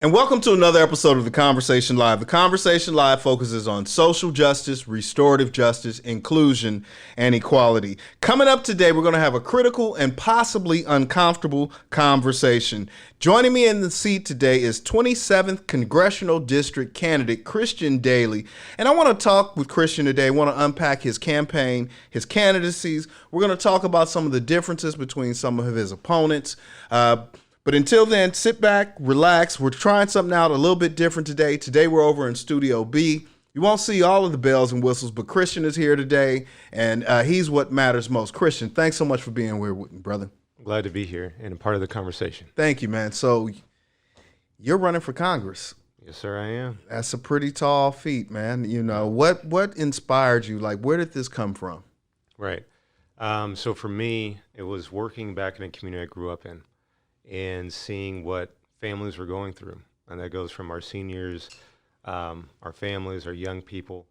And welcome to another episode of The Conversation Live. The Conversation Live focuses on social justice, restorative justice, inclusion, and equality. Coming up today, we're going to have a critical and possibly uncomfortable conversation. Joining me in the seat today is 27th Congressional District candidate Christian Daly. And I want to talk with Christian today. I want to unpack his campaign, his candidacies. We're going to talk about some of the differences between some of his opponents. But until then, sit back, relax. We're trying something out a little bit different today. Today we're over in Studio B. You won't see all of the bells and whistles, but Christian is here today, and he's what matters most. Christian, thanks so much for being here with me, brother. I'm glad to be here and a part of the conversation. Thank you, man. So you're running for Congress. Yes, sir, I am. That's a pretty tall feat, man. You know, what inspired you? Like, where did this come from? Right. So for me, it was working back in a community I grew up in and seeing what families were going through. And that goes from our seniors, our families, our young people.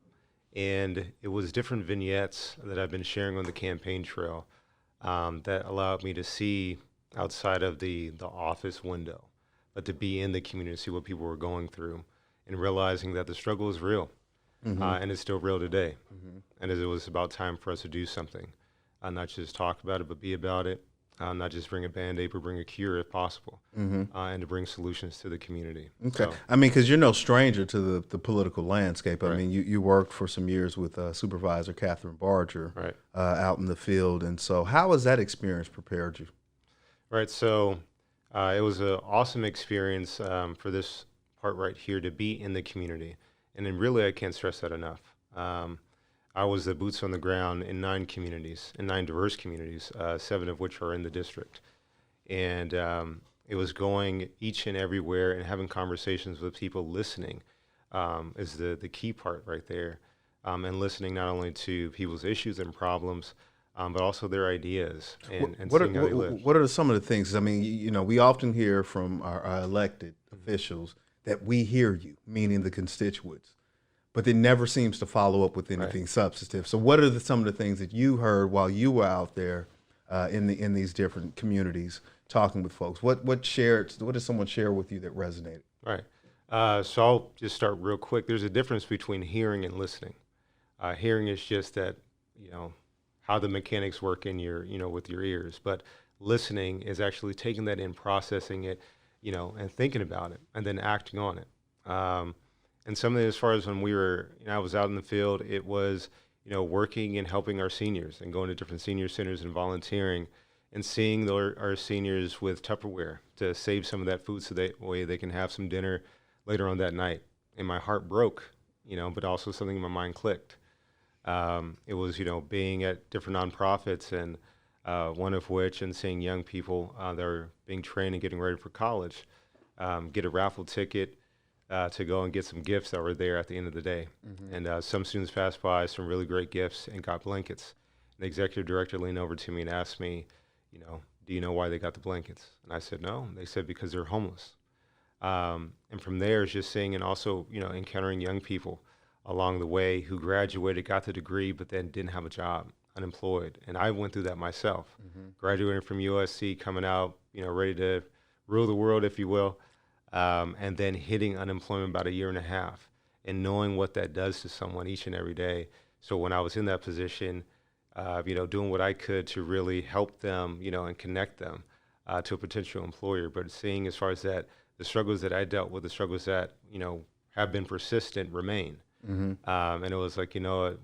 And it was different vignettes that I've been sharing on the campaign trail that allowed me to see outside of the office window, but to be in the community, see what people were going through, and realizing that the struggle is real, and it's still real today. And as it was about time for us to do something, not just talk about it, but be about it. Not just bring a Band-Aid, but bring a cure if possible, and to bring solutions to the community. Okay. So, I mean, because you're no stranger to the political landscape. I Right. mean, you worked for some years with Supervisor Catherine Barger Right. Out in the field. And so how has that experience prepared you? Right, so it was an awesome experience for this part right here to be in the community. And then really, I can't stress that enough. I was the boots on the ground in 9 communities, in 9 diverse communities, 7 of which are in the district. And it was going each and everywhere and having conversations with people. Listening is the key part right there. And listening not only to people's issues and problems, but also their ideas and seeing how they live. What are some of the things? I mean, you know, we often hear from our elected officials that we hear you, meaning the constituents, but it never seems to follow up with anything substantive. So what are some of the things that you heard while you were out there in these different communities talking with folks? What did someone share with you that resonated? Right. So I'll just start real quick. There's a difference between hearing and listening. Hearing is just that, how the mechanics work in your, with your ears. But listening is actually taking that in, processing it, and thinking about it, and then acting on it. And something as far as when we were, I was out in the field, it was, working and helping our seniors and going to different senior centers and volunteering and seeing our seniors with Tupperware to save some of that food so that way they can have some dinner later on that night. And my heart broke, but also something in my mind clicked. It was, being at different nonprofits and one of which and seeing young people that are being trained and getting ready for college get a raffle ticket to go and get some gifts that were there at the end of the day. And some students passed by some really great gifts and got blankets. And the executive director leaned over to me and asked me, do you know why they got the blankets? And I said, no. They said, because they're homeless. And from there is just seeing and also, encountering young people along the way who graduated, got the degree, but then didn't have a job, unemployed. And I went through that myself, graduating from USC, coming out, ready to rule the world, if you will. And then hitting unemployment about 1.5 years and knowing what that does to someone each and every day. So when I was in that position, doing what I could to really help them, and connect them to a potential employer, but seeing as far as that, the struggles that I dealt with, the struggles that, have been persistent remain. And it was like,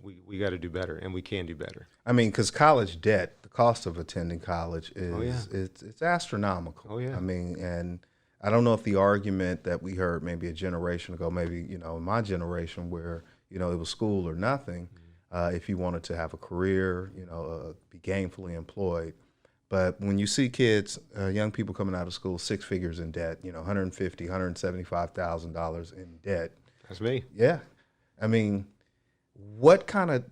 we got to do better, and we can do better. I mean, because college debt, the cost of attending college is it's astronomical. Oh, yeah. I mean, and I don't know if the argument that we heard maybe a generation ago, maybe, in my generation where, it was school or nothing, if you wanted to have a career, be gainfully employed. But when you see kids, young people coming out of school, 6 figures in debt, $150,000, $175,000 in debt. That's me. Yeah. I mean, what kind of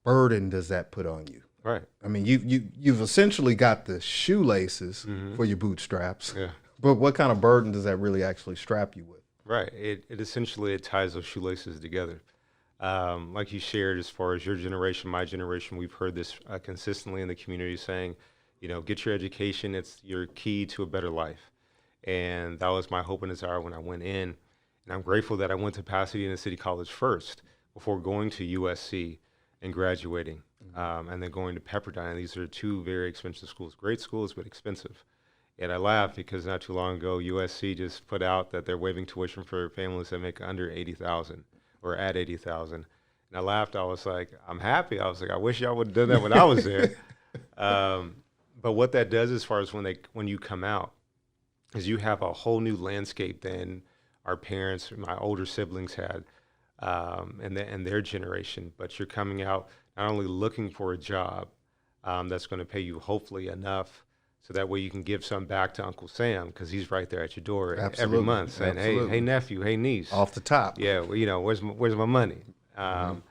burden does that put on you? Right. I mean, you've essentially got the shoelaces for your bootstraps. Yeah. But what kind of burden does that really actually strap you with? Right. It essentially it ties those shoelaces together. Like you shared, as far as your generation, my generation, we've heard this consistently in the community saying, get your education. It's your key to a better life. And that was my hope and desire when I went in. And I'm grateful that I went to Pasadena City College first before going to USC and graduating, and then going to Pepperdine. These are two very expensive schools, great schools, but expensive. And I laugh because not too long ago, USC just put out that they're waiving tuition for families that make under 80,000 or at 80,000. And I laughed. I was like, I'm happy. I was like, I wish y'all would have done that when I was there. But what that does as far as when you come out is you have a whole new landscape than our parents, my older siblings had, and their generation. But you're coming out not only looking for a job that's going to pay you hopefully enough so that way you can give some back to Uncle Sam because he's right there at your door every month saying, hey, nephew, hey, niece. Off the top. Yeah, well, where's my money? And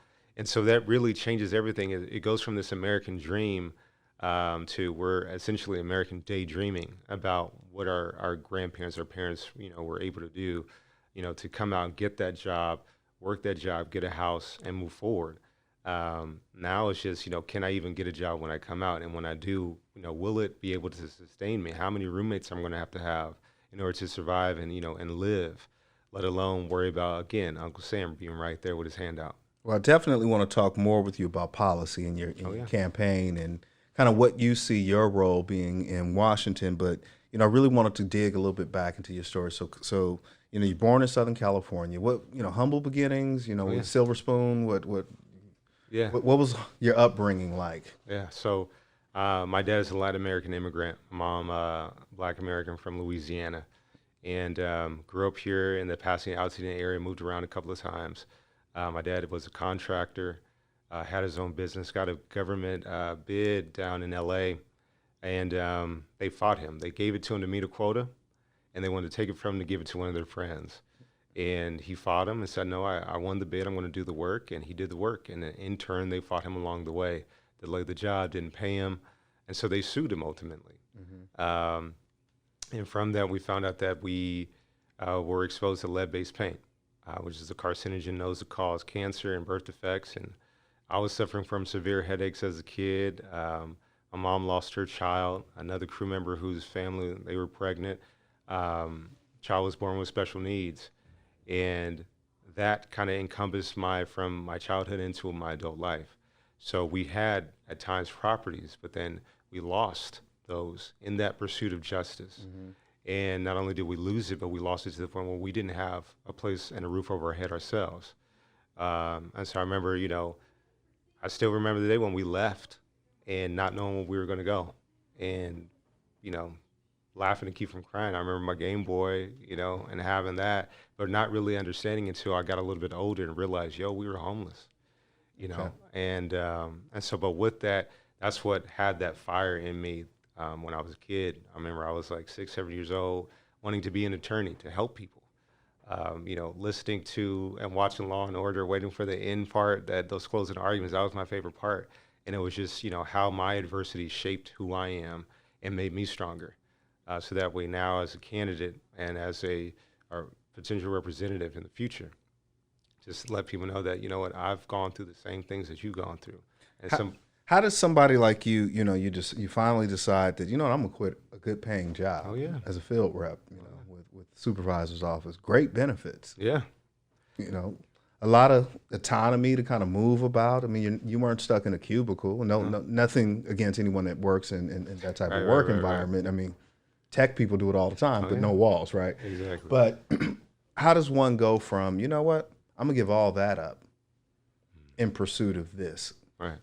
so that really changes everything. It goes from this American dream to we're essentially American daydreaming about what our grandparents, our parents, were able to do, to come out and get that job, work that job, get a house, and move forward. Now it's just, can I even get a job when I come out? And when I do, will it be able to sustain me? How many roommates I'm going to have in order to survive and, and live, let alone worry about, again, Uncle Sam being right there with his hand out. Well, I definitely want to talk more with you about policy in your campaign and kind of what you see your role being in Washington. But, I really wanted to dig a little bit back into your story. So you're born in Southern California. What, humble beginnings, with Silver Spoon, what was your upbringing like? Yeah. So my dad is a Latin American immigrant. Mom, Black American from Louisiana, and grew up here in the Pasadena area, moved around a couple of times. My dad was a contractor, had his own business, got a government bid down in LA, and they fought him. They gave it to him to meet a quota, and they wanted to take it from him to give it to one of their friends. And he fought him and said, no, I won the bid, I'm going to do the work, and he did the work. And in turn, they fought him along the way, delayed the job, didn't pay him, and so they sued him ultimately. And from that, we found out that we were exposed to lead-based paint, which is a carcinogen known to cause cancer and birth defects. And I was suffering from severe headaches as a kid. My mom lost her child, another crew member whose family, they were pregnant. Child was born with special needs. And that kind of encompassed from my childhood into my adult life. So we had, at times, properties, but then we lost those in that pursuit of justice. And not only did we lose it, but we lost it to the point where we didn't have a place and a roof over our head ourselves. And so I remember, I still remember the day when we left and not knowing where we were going to go, and, laughing to keep from crying. I remember my Game Boy, and having that, but not really understanding until I got a little bit older and realized, we were homeless, Okay. and so, but with that, that's what had that fire in me when I was a kid. I remember I was like 6, 7 years old, wanting to be an attorney to help people. Listening to and watching Law and Order, waiting for the end part, those closing arguments, that was my favorite part. And it was just, how my adversity shaped who I am and made me stronger. So that way now as a candidate and as a potential representative in the future, just let people know that, I've gone through the same things that you've gone through. And how does somebody like you, you finally decide that, I'm going to quit a good paying job as a field rep, with supervisor's office, great benefits. Yeah. A lot of autonomy to kind of move about. I mean, you weren't stuck in a cubicle. No, nothing against anyone that works in that type of work environment. Right. I mean, tech people do it all the time, but no walls, right? Exactly. But how does one go from, I'm going to give all that up in pursuit of this? Right.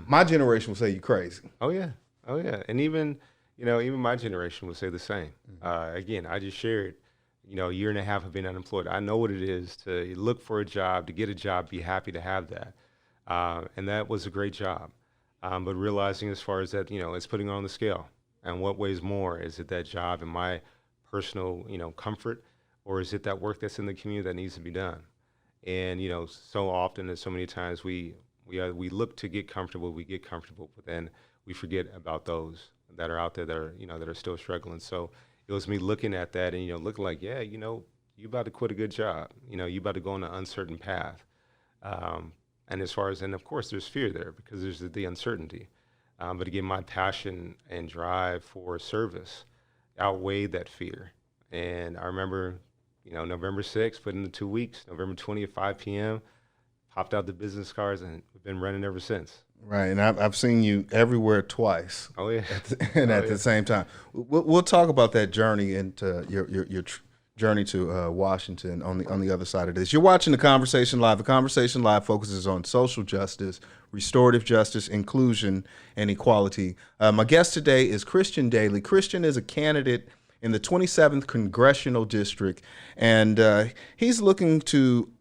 My generation will say you crazy. Oh yeah. And even my generation would say the same. Again, I just shared, a year and a half of being unemployed. I know what it is to look for a job, to get a job, be happy to have that. And that was a great job. But realizing as far as that, it's putting on the scale. And what weighs more? Is it that job and my personal, comfort, or is it that work that's in the community that needs to be done? And, so often and so many times we look to get comfortable, but then we forget about those that are out there that are, that are still struggling. So it was me looking at that and, looking like, you about to quit a good job, you about to go on an uncertain path. And as far as, and of course there's fear there because there's the uncertainty. But again, my passion and drive for service outweighed that fear. And I remember, November 6th, put in the 2 weeks, November 20th, 5 p.m., popped out the business cards, and we've been running ever since. Right, and I've seen you everywhere twice. Oh, yeah. And Oh, at yeah. the same time, we'll talk about that journey into your journey to Washington on the other side of this. You're watching The Conversation Live. The Conversation Live focuses on social justice, restorative justice, inclusion, and equality. My guest today is Christian Daly. Christian is a candidate in the 27th Congressional District, and he's looking to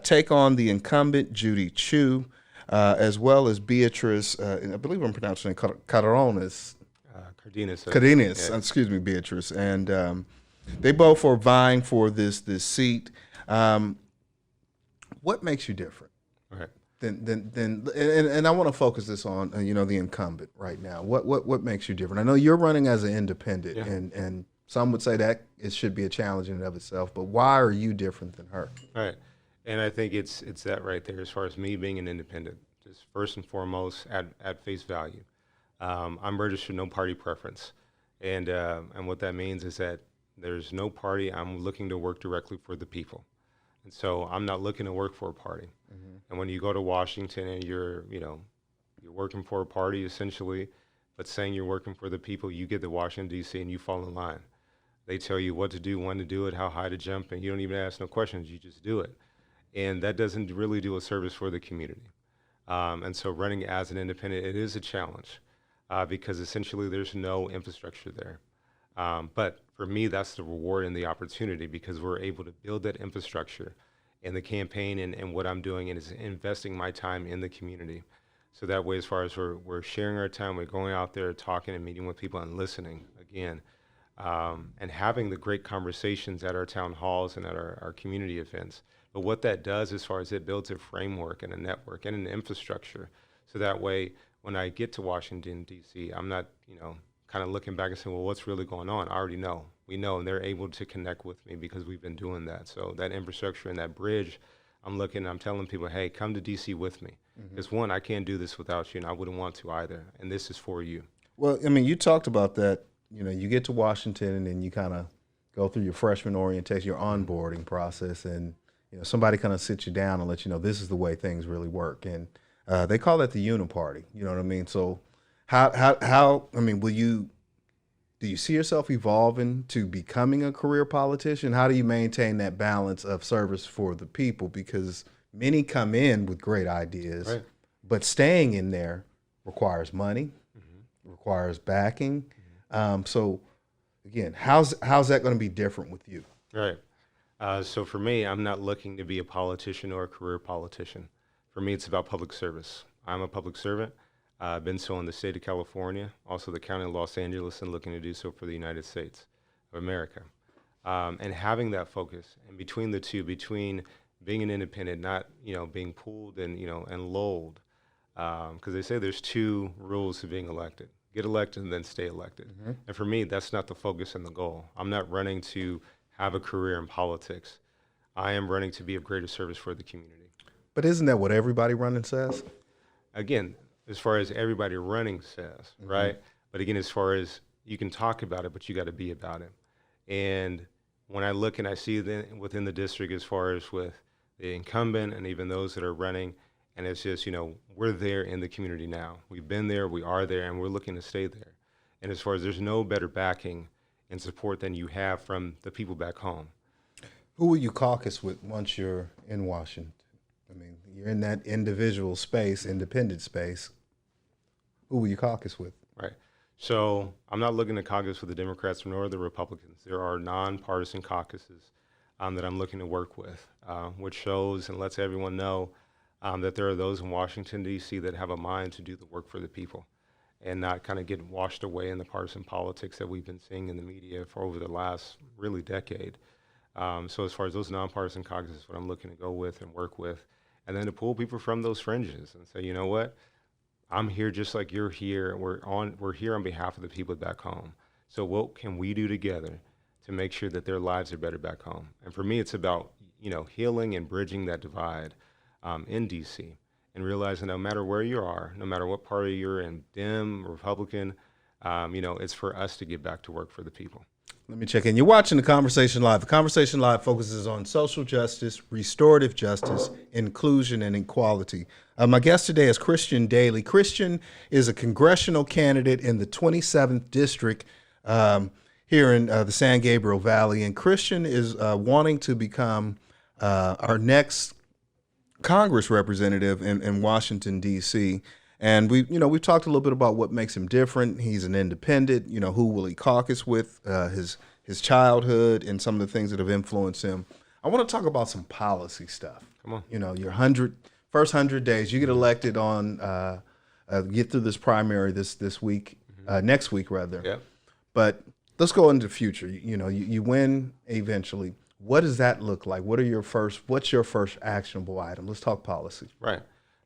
take on the incumbent Judy Chu, as well as Beatrice, I believe I'm pronouncing it, Cardenas. Cardenas. Cardenas, Yeah. excuse me, Beatrice. And they both are vying for this seat. What makes you different? Right. And I want to focus this on the incumbent right now. What makes you different? I know you're running as an independent, Yeah. and some would say that it should be a challenge in and of itself. But why are you different than her? Right. And I think it's that right there as far as me being an independent. Just first and foremost, at face value, I'm registered no party preference, and what that means is that there's no party. I'm looking to work directly for the people, and so I'm not looking to work for a party. Mm-hmm. And when you go to Washington and you're working for a party essentially, but saying you're working for the people, you get to Washington D.C. and you fall in line. They tell you what to do, when to do it, how high to jump, and you don't even ask no questions. You just do it. And that doesn't really do a service for the community. And so running as an independent, it is a challenge because essentially there's no infrastructure there. But for me, that's the reward and the opportunity because we're able to build that infrastructure in the campaign and what I'm doing is investing my time in the community. So that way, as far as we're sharing our time, we're going out there talking and meeting with people and listening again. And having the great conversations at our town halls and at our community events. But what that does as far as it builds a framework and a network and an infrastructure. So that way, when I get to Washington, D.C., I'm not, kind of looking back and saying, well, what's really going on? I already know. We know, and they're able to connect with me because we've been doing that. So that infrastructure and that bridge, I'm telling people, hey, come to D.C. with me. Because one, I can't do this without you, and I wouldn't want to either. And this is for you. Well, I mean, you talked about that. You get to Washington and then you kind of go through your freshman orientation, your onboarding process, and somebody kind of sits you down and lets you know this is the way things really work. And they call that the uniparty. You know what I mean? So how I mean, do you see yourself evolving to becoming a career politician? How do you maintain that balance of service for the people? Because many come in with great ideas, Right. but staying in there requires money, requires backing. So again, how's that going to be different with you? Right. So for me, I'm not looking to be a politician or a career politician. For me, it's about public service. I'm a public servant. I've been so in the state of California, also the county of Los Angeles, and looking to do so for the United States of America. And having that focus, and between the two, between being an independent, not being pulled and lulled, because they say there's two rules to being elected: get elected and then stay elected. And for me, that's not the focus and the goal. I'm not running to have a career in politics. I am running to be of greater service for the community. But isn't that what everybody running says? Again, as far as everybody running says, right? But again, as far as you can talk about it, but you got to be about it. And when I look and I see within the district, as far as with the incumbent and even those that are running, and it's just, we're there in the community now. We've been there, we are there, and we're looking to stay there. And as far as there's no better backing and support than you have from the people back home. Who will you caucus with once you're in Washington? I mean, you're in that individual space, independent space. Who will you caucus with? Right. So I'm not looking to caucus with the Democrats nor the Republicans. There are nonpartisan caucuses that I'm looking to work with, which shows and lets everyone know that there are those in Washington, D.C. that have a mind to do the work for the people and not kind of get washed away in the partisan politics that we've been seeing in the media for over the last really decade. So as far as those nonpartisan caucuses, what I'm looking to go with and work with, and then to pull people from those fringes and say, you know what, I'm here just like you're here. We're here on behalf of the people back home. So what can we do together to make sure that their lives are better back home? And for me, it's about healing and bridging that divide in D.C. and realizing no matter where you are, no matter what party you're in, Dem, Republican, It's for us to get back to work for the people. Let me check in. You're watching The Conversation Live. The Conversation Live focuses on social justice, restorative justice, inclusion, and equality. My guest today is Christian Daly. Christian is a congressional candidate in the 27th District here in the San Gabriel Valley. And Christian is wanting to become our next Congress representative in Washington, D.C. And we've talked a little bit about what makes him different. He's an independent. Who will he caucus with? His childhood and some of the things that have influenced him. I want to talk about some policy stuff. Come on. Your first 100 days. You get elected on get through this primary this week, next week rather. Yeah. But let's go into the future. You win eventually. What does that look like? What's your first actionable item? Let's talk policy. Right.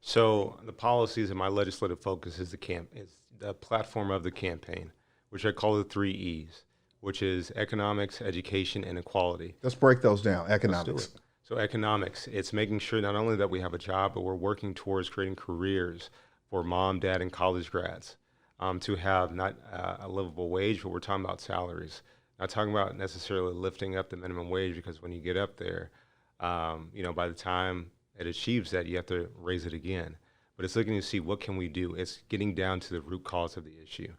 So the policies and my legislative focus is the platform of the campaign, which I call the 3 E's, which is economics, education, and equality. Let's break those down. Economics. Let's do it. So economics, it's making sure not only that we have a job, but we're working towards creating careers for mom, dad, and college grads to have not a livable wage, but we're talking about salaries. Not talking about necessarily lifting up the minimum wage, because when you get up there, by the time it achieves that, you have to raise it again. But it's looking to see what can we do. It's getting down to the root cause of the issue.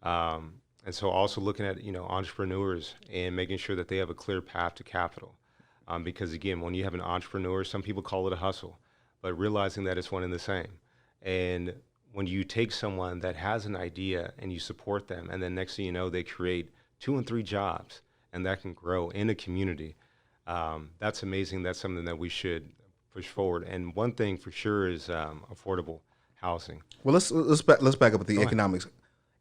And so also looking at, entrepreneurs and making sure that they have a clear path to capital. Because again, when you have an entrepreneur, some people call it a hustle, but realizing that it's one and the same. And when you take someone that has an idea and you support them, and then next thing you know, they create 2 and 3 jobs, and that can grow in a community. That's amazing. That's something that we should push forward. And one thing for sure is affordable housing. Well, let's back up with the economics.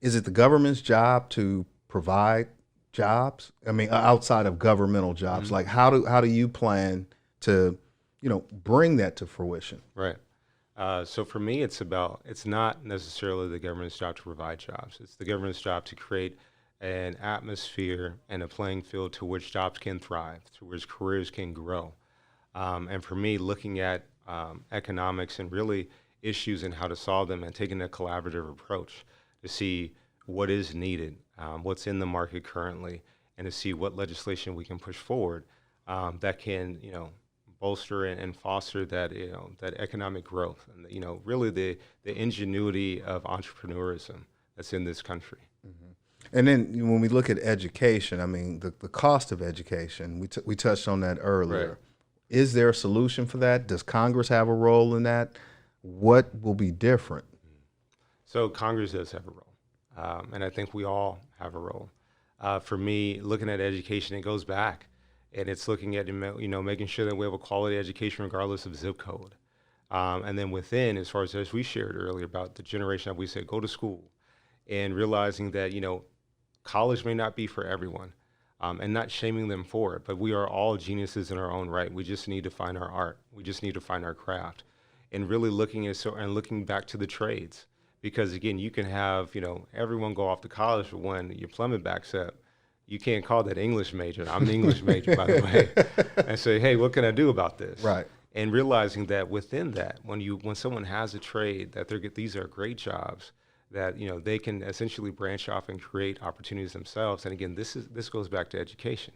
Is it the government's job to provide jobs? I mean, outside of governmental jobs, like how do you plan to, bring that to fruition? Right. So for me, it's not necessarily the government's job to provide jobs. It's the government's job to create an atmosphere and a playing field to which jobs can thrive, to which careers can grow. And for me, looking at economics and really issues and how to solve them, and taking a collaborative approach to see what is needed, what's in the market currently, and to see what legislation we can push forward that can, bolster and foster that, that economic growth, and really the ingenuity of entrepreneurism that's in this country. Mm-hmm. And then when we look at education, I mean, the cost of education, we touched on that earlier. Right. Is there a solution for that? Does Congress have a role in that? What will be different? So Congress does have a role, and I think we all have a role. For me, looking at education, it goes back, and it's looking at making sure that we have a quality education regardless of zip code. And then within, as we shared earlier about the generation that we said go to school, and realizing that college may not be for everyone. And not shaming them for it, but we are all geniuses in our own right. We just need to find our art. We just need to find our craft, and really looking back to the trades, because again, you can have everyone go off to college, but when your plumbing backs up, you can't call that English major. I'm an English major, by the way, and say, hey, what can I do about this? Right. And realizing that within that, when someone has a trade, that these are great jobs, that they can essentially branch off and create opportunities themselves. And again, this goes back to education,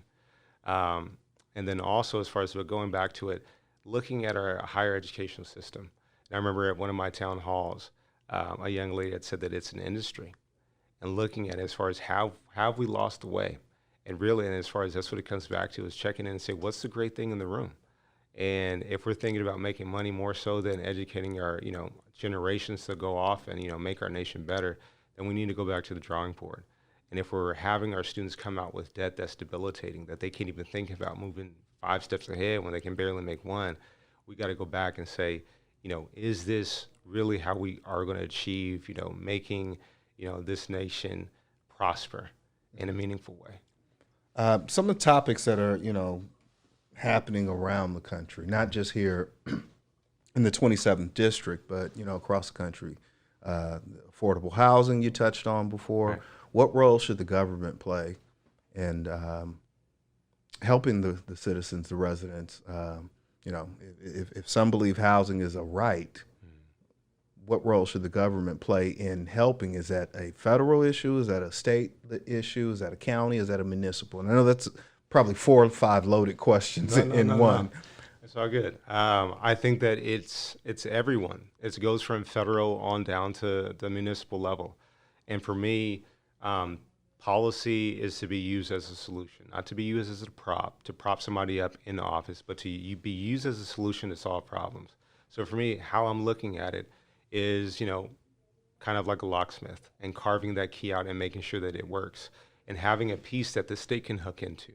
and then also as far as going back to it, looking at our higher educational system. And I remember at one of my town halls, a young lady had said that it's an industry, and looking at it as far as how have we lost the way, and as far as that's what it comes back to, is checking in and say, what's the great thing in the room? And if we're thinking about making money more so than educating our, generations to go off and, make our nation better, then we need to go back to the drawing board. And if we're having our students come out with debt that's debilitating, that they can't even think about moving 5 steps ahead when they can barely make 1, we got to go back and say, is this really how we are going to achieve, making, this nation prosper in a meaningful way? Some of the topics that are, happening around the country, not just here in the 27th district, but across the country. Affordable housing you touched on before. Right. What role should the government play in helping the citizens, the residents? If some believe housing is a right, what role should the government play in helping? Is that a federal issue? Is that a state issue? Is that a county? Is that a municipal? And I know that's probably 4 or 5 loaded questions in one. No. It's all good. I think that it's everyone. It goes from federal on down to the municipal level. And for me, policy is to be used as a solution, not to be used as a prop, to prop somebody up in the office, but to be used as a solution to solve problems. So for me, how I'm looking at it is, kind of like a locksmith and carving that key out and making sure that it works and having a piece that the state can hook into,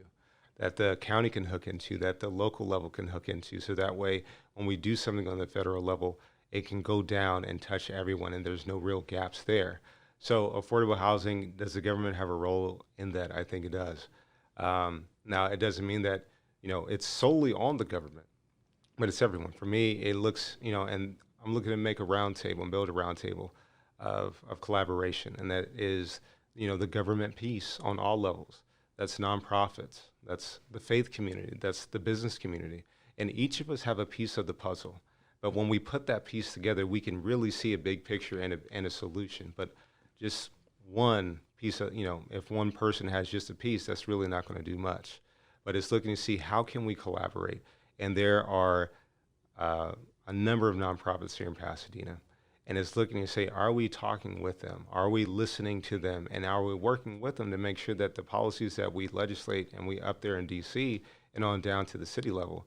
that the county can hook into, that the local level can hook into. So that way, when we do something on the federal level, it can go down and touch everyone and there's no real gaps there. So affordable housing, does the government have a role in that? I think it does. Now, it doesn't mean that, it's solely on the government, but it's everyone. For me, it looks, and I'm looking to make a roundtable and build a roundtable of collaboration. And that is, the government piece on all levels. That's nonprofits. That's the faith community. That's the business community. And each of us have a piece of the puzzle. But when we put that piece together, we can really see a big picture and a solution. But just one piece of, if one person has just a piece, that's really not going to do much. But it's looking to see how can we collaborate. And there are a number of nonprofits here in Pasadena. And it's looking to say, are we talking with them? Are we listening to them? And are we working with them to make sure that the policies that we legislate and we up there in DC and on down to the city level,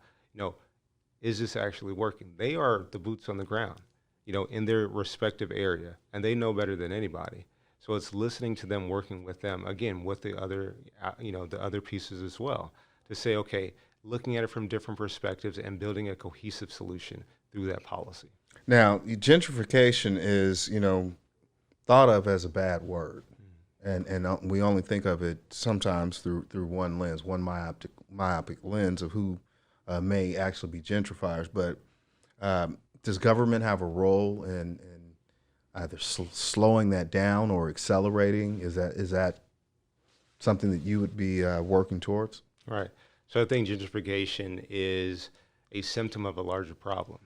is this actually working? They are the boots on the ground, in their respective area, and they know better than anybody. So it's listening to them, working with them, again, with the other, the other pieces as well, to say, okay, looking at it from different perspectives and building a cohesive solution through that policy. Now, gentrification is, thought of as a bad word, and we only think of it sometimes through one lens, one myopic lens of who may actually be gentrifiers. But does government have a role in either slowing that down or accelerating? Is that something that you would be working towards? Right. So I think gentrification is a symptom of a larger problem.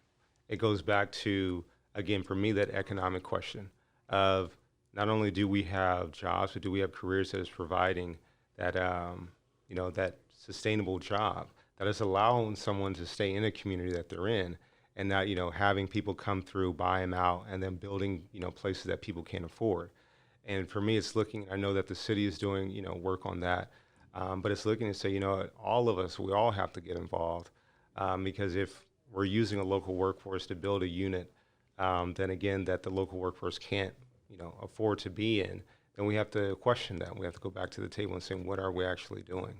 It goes back to, again, for me, that economic question of not only do we have jobs, but do we have careers that is providing that, that sustainable job that is allowing someone to stay in a community that they're in and not, having people come through, buy them out, and then building, places that people can't afford. And for me, it's looking, I know that the city is doing, work on that, but it's looking to say, all of us, we all have to get involved because if we're using a local workforce to build a unit, then again, that the local workforce can't, afford to be in, then we have to question that. We have to go back to the table and say, what are we actually doing?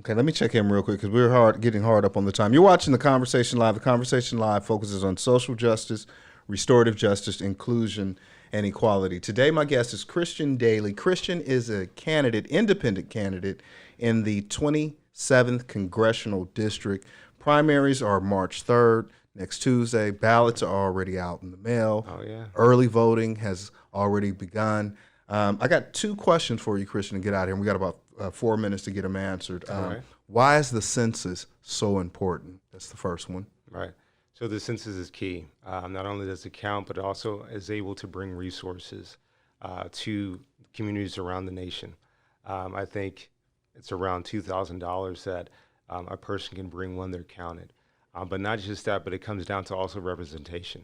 Okay, let me check in real quick because we're getting hard up on the time. You're watching The Conversation Live. The Conversation Live focuses on social justice, restorative justice, inclusion, and equality. Today, my guest is Christian Daly. Christian is a independent candidate in the 27th Congressional District. Primaries are March 3rd, next Tuesday. Ballots are already out in the mail. Oh, yeah. Early voting has already begun. I got 2 questions for you, Christian, to get out of here. We got about 4 minutes to get them answered. Right. Why is the census so important? That's the first one. Right. So the census is key. Not only does it count, but it also is able to bring resources to communities around the nation. I think it's around $2,000 that a person can bring when they're counted. But not just that, but it comes down to also representation.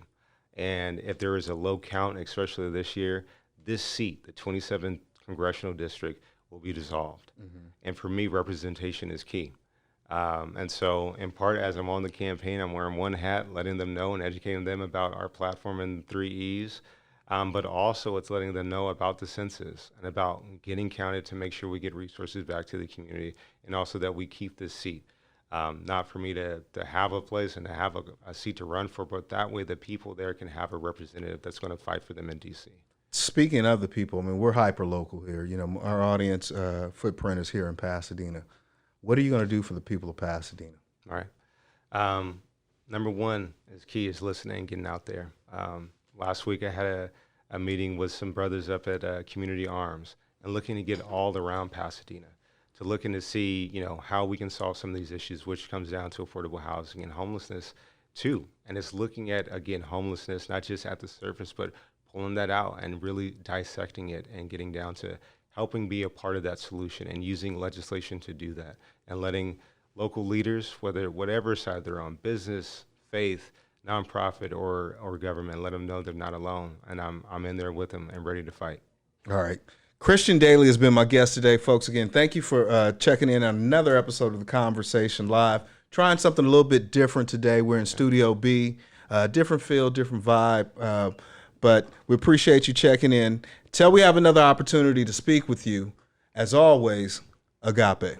And if there is a low count, especially this year, this seat, the 27th Congressional District, will be dissolved. Mm-hmm. And for me, representation is key. And so in part, as I'm on the campaign, I'm wearing one hat, letting them know and educating them about our platform and 3 E's. But also it's letting them know about the census and about getting counted to make sure we get resources back to the community and also that we keep this seat. Not for me to have a place and to have a seat to run for, but that way the people there can have a representative that's going to fight for them in DC. Speaking of the people, we're hyper local here. Our audience footprint is here in Pasadena. What are you going to do for the people of Pasadena? All right. Number one is key is listening and getting out there. Last week I had a meeting with some brothers up at Community Arms and looking to get all around Pasadena to looking to see, how we can solve some of these issues, which comes down to affordable housing and homelessness, too. And it's looking at, again, homelessness, not just at the surface, but pulling that out and really dissecting it and getting down to helping be a part of that solution and using legislation to do that and letting local leaders, whatever side they're on, business, faith, nonprofit, or government, let them know they're not alone. And I'm in there with them and ready to fight. All right. Christian Daly has been my guest today, folks. Again, thank you for checking in on another episode of The Conversation Live. Trying something a little bit different today. We're in Studio B, different feel, different vibe, but we appreciate you checking in. Till we have another opportunity to speak with you, as always, agape.